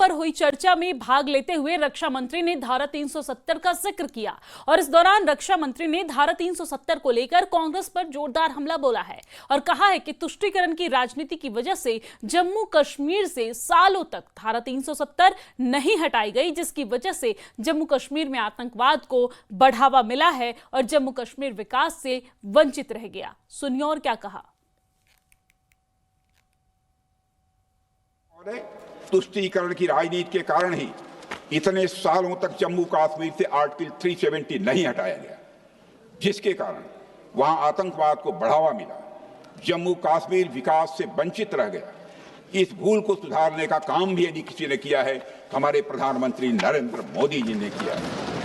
पर हुई चर्चा में भाग लेते हुए रक्षा मंत्री ने धारा 370 का जिक्र किया और इस दौरान रक्षा मंत्री ने धारा 370 को लेकर कांग्रेस पर जोरदार हमला बोला है और कहा है कि तुष्टीकरण की राजनीति की वजह से जम्मू कश्मीर से सालों तक धारा 370 नहीं हटाई गई, जिसकी वजह से जम्मू कश्मीर में आतंकवाद को बढ़ावा मिला है और जम्मू कश्मीर विकास से वंचित रह गया। सुनिए और क्या कहा। तुष्टीकरण की राजनीति के कारण ही इतने सालों तक जम्मू कश्मीर से आर्टिकल 370 नहीं हटाया गया, जिसके कारण वहां आतंकवाद को बढ़ावा मिला, जम्मू कश्मीर विकास से वंचित रह गया। इस भूल को सुधारने का काम भी यदि किसी ने किया है, हमारे प्रधानमंत्री नरेंद्र मोदी जी ने किया है।